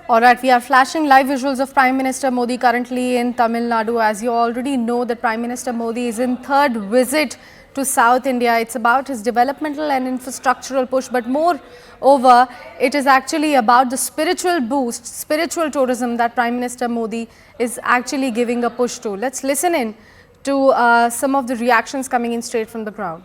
All right, we are flashing live visuals of Prime Minister Modi currently in Tamil Nadu. As you already know, that Prime Minister Modi is in third visit to South India. It's about his developmental and infrastructural push, but moreover, it is actually about the spiritual boost, spiritual tourism that Prime Minister Modi is actually giving a push to. Let's listen in to some of the reactions coming in straight from the crowd.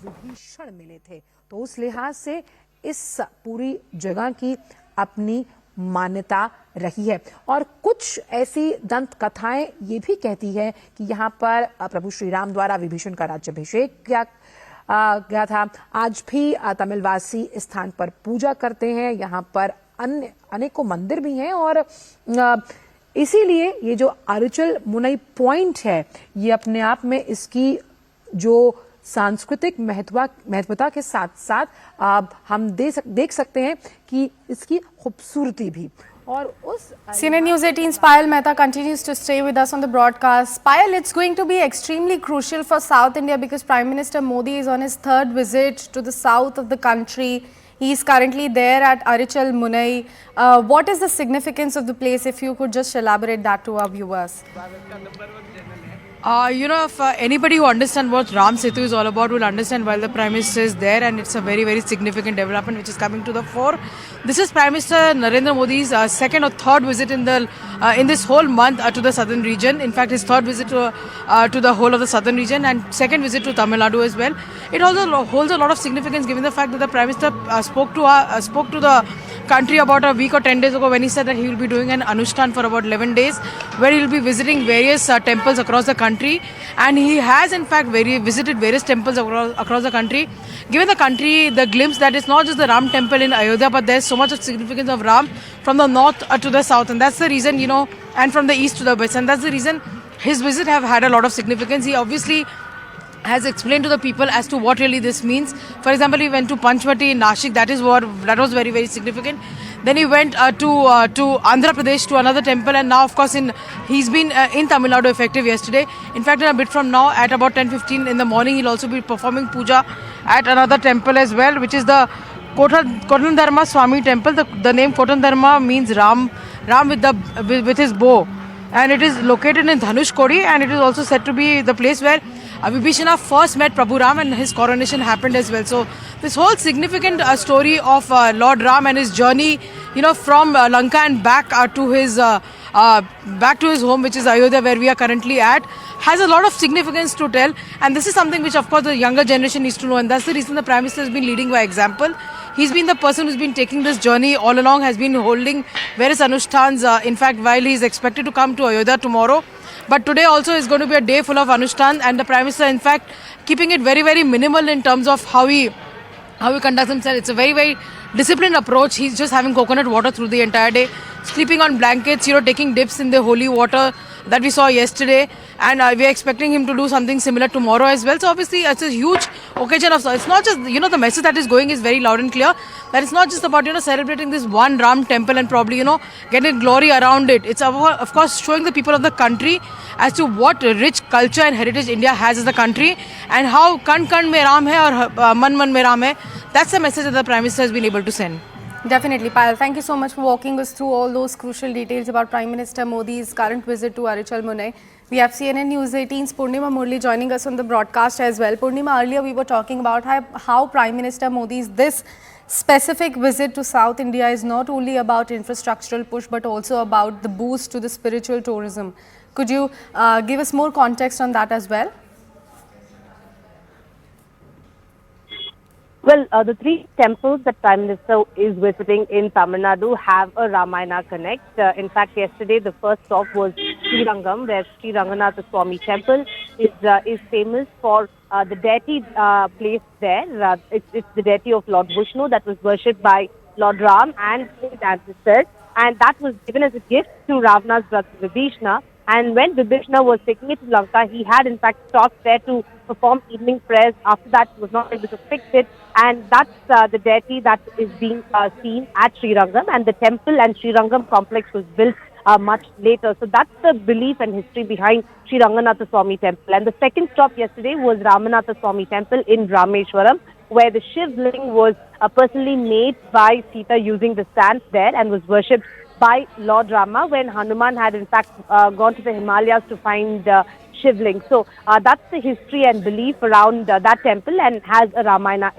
Vibhishan मिले थे, तो उस लिहाज से इस पूरी जगह की अपनी मान्यता रही है। और कुछ ऐसी दंत कथाएं ये भी कहती है कि यहाँ पर प्रभु श्री राम द्वारा विभीषण का राज्याभिषेक गया था। आज भी तमिलवासी इस स्थान पर पूजा करते हैं। यहाँ पर अन्य अनेकों मंदिर भी हैं और इसीलिए ये जो अरिचल मुनई पॉइंट है, ये अपने आप में इसकी जो सांस्कृतिक महत्वता के साथ साथ हम देख सकते हैं कि इसकी खूबसूरती भी। और उस CNN News 18's Payal Mehta continues to stay with us on the broadcast. Payal, it's going to be extremely crucial for South India because Prime Minister Modi is on his third visit to the south of the country. He is currently there at Arichal Munai. What is the significance of the place? If you could just elaborate that to our viewers. If anybody who understands what Ram Setu is all about will understand why the Prime Minister is there, and it's a very, very significant development which is coming to the fore. This is Prime Minister Narendra Modi's second or third visit in this whole month to the southern region. In fact, his third visit to the whole of the southern region and second visit to Tamil Nadu as well. It also holds a lot of significance given the fact that the Prime Minister spoke to the country about a week or 10 days ago when he said that he will be doing an Anushtan for about 11 days where he will be visiting various temples across the country, and he has in fact visited various temples across the country, given the country the glimpse that it's not just the Ram temple in Ayodhya, but there's so much of significance of Ram from the north to the south, and that's the reason, and from the east to the west, and that's the reason his visit have had a lot of significance. He obviously has explained to the people as to what really this means. For example, he went to Panchmati in Nashik. That was very, very significant. Then he went to Andhra Pradesh to another temple, and now of course he's been in Tamil Nadu effective yesterday. In fact, in a bit from now at about 10:15 in the morning, he'll also be performing puja at another temple as well, which is the Kothandaramaswamy Temple. The name Kothandharma means Ram with his bow, and it is located in Dhanushkodi, and it is also said to be the place where Vibhishana first met Prabhu Ram and his coronation happened as well. So this whole significant story of Lord Ram and his journey, from Lanka and back to his home, which is Ayodhya, where we are currently at, has a lot of significance to tell. And this is something which, of course, the younger generation needs to know. And that's the reason the Prime Minister has been leading by example. He's been the person who's been taking this journey all along, has been holding various Anushtans. In fact, while he is expected to come to Ayodhya tomorrow, but today also is going to be a day full of Anushtan, and the Prime Minister, in fact, keeping it very, very minimal in terms of how he conducts himself. It's a very, very disciplined approach. He's just having coconut water through the entire day, sleeping on blankets, taking dips in the holy water that we saw yesterday, and we are expecting him to do something similar tomorrow as well. So obviously it's a huge occasion of, it's not just, the message that is going is very loud and clear, that it's not just about, celebrating this one Ram temple and probably, getting glory around it. It's of course showing the people of the country as to what rich culture and heritage India has as a country, and how kan kan mein Ram hai or man man mein Ram hai. That's the message that the Prime Minister has been able to send. Definitely, Payal. Thank you so much for walking us through all those crucial details about Prime Minister Modi's current visit to Arichal Munai. We have CNN News 18's Purnima Murli joining us on the broadcast as well. Purnima, earlier we were talking about how Prime Minister Modi's this specific visit to South India is not only about infrastructural push but also about the boost to the spiritual tourism. Could you give us more context on that as well? Well, the three temples that Prime Minister is visiting in Tamil Nadu have a Ramayana connect. In fact, yesterday the first stop was Srirangam, where Sri Ranganatha Temple is famous for the deity placed there. It's the deity of Lord Vishnu that was worshipped by Lord Ram and his ancestors, and that was given as a gift to Ravana's brother Vibhishana. And when Vibhishana was taking it to Lanka, he had in fact stopped there to perform evening prayers. After that, he was not able to fix it. And that's the deity that is being seen at Srirangam. And the temple and Srirangam complex was built much later. So that's the belief and history behind Sri Ranganatha Swamy Temple. And the second stop yesterday was Ramanatha Swamy Temple in Rameshwaram, where the Shivling was personally made by Sita using the sand there and was worshipped by Lord Rama when Hanuman had in fact gone to the Himalayas to find Shivling. So that's the history and belief around that temple and has a Ramayana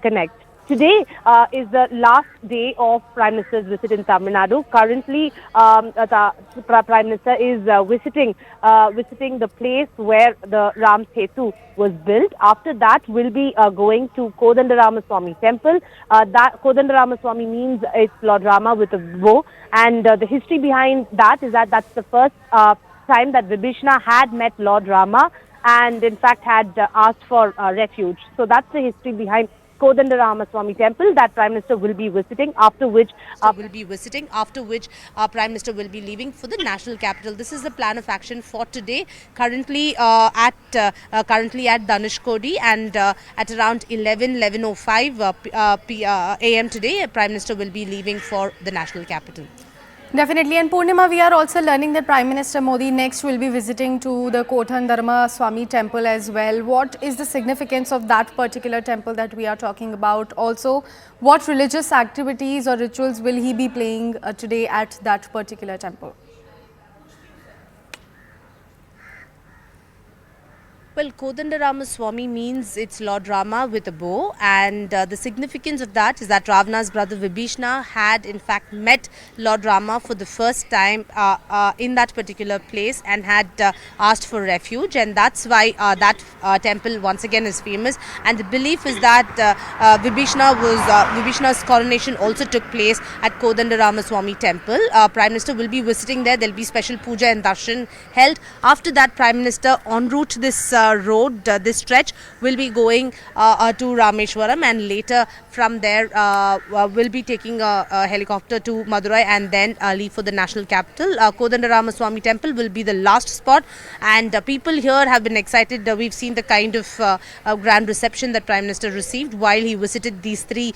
connect. Today is the last day of Prime Minister's visit in Tamil Nadu. Currently, the Prime Minister is visiting the place where the Ram Setu was built. After that, we'll be going to Kothandaramaswamy Temple. That Kothandaramaswamy means it's Lord Rama with a bow, and the history behind that is that that's the first time that Vibhishana had met Lord Rama and in fact had asked for refuge. So that's the history behind Kothandaramaswamy Temple that Prime Minister will be visiting, after which Prime Minister will be leaving for the national capital. This is the plan of action for today. Currently at Dhanushkodi, and at around 11:05 a.m. today, Prime Minister will be leaving for the national capital. Definitely. And Purnima, we are also learning that Prime Minister Modi next will be visiting to the Kothandaramaswamy Temple as well. What is the significance of that particular temple that we are talking about? Also, what religious activities or rituals will he be playing today at that particular temple? Well, Kothandaramaswamy means it's Lord Rama with a bow, and the significance of that is that Ravana's brother Vibhishana had in fact met Lord Rama for the first time in that particular place and had asked for refuge, and that's why that temple once again is famous. And the belief is that Vibhishana's coronation also took place at Kothandaramaswamy Temple. Prime Minister will be visiting there. There will be special puja and darshan held. After that, Prime Minister en route this this stretch will be going to Rameshwaram, and later from there will be taking a helicopter to Madurai and then leave for the national capital. Kothandaramaswamy Temple will be the last spot, and people here have been excited. We've seen the kind of grand reception that Prime Minister received while he visited these three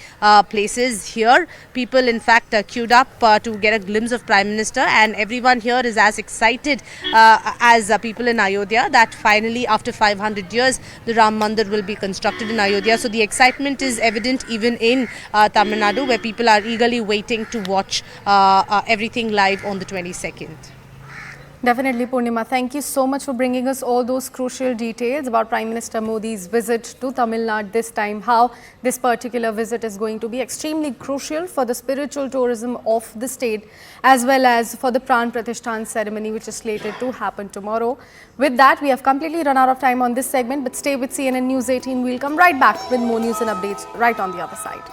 places here. People in fact queued up to get a glimpse of Prime Minister, and everyone here is as excited as people in Ayodhya that finally after 500 years the Ram Mandir will be constructed in Ayodhya. So the excitement is evident even in Tamil Nadu, where people are eagerly waiting to watch everything live on the 22nd. Definitely, Purnima. Thank you so much for bringing us all those crucial details about Prime Minister Modi's visit to Tamil Nadu this time, how this particular visit is going to be extremely crucial for the spiritual tourism of the state, as well as for the Pran Pratishthan ceremony, which is slated to happen tomorrow. With that, we have completely run out of time on this segment, but stay with CNN News 18. We'll come right back with more news and updates right on the other side.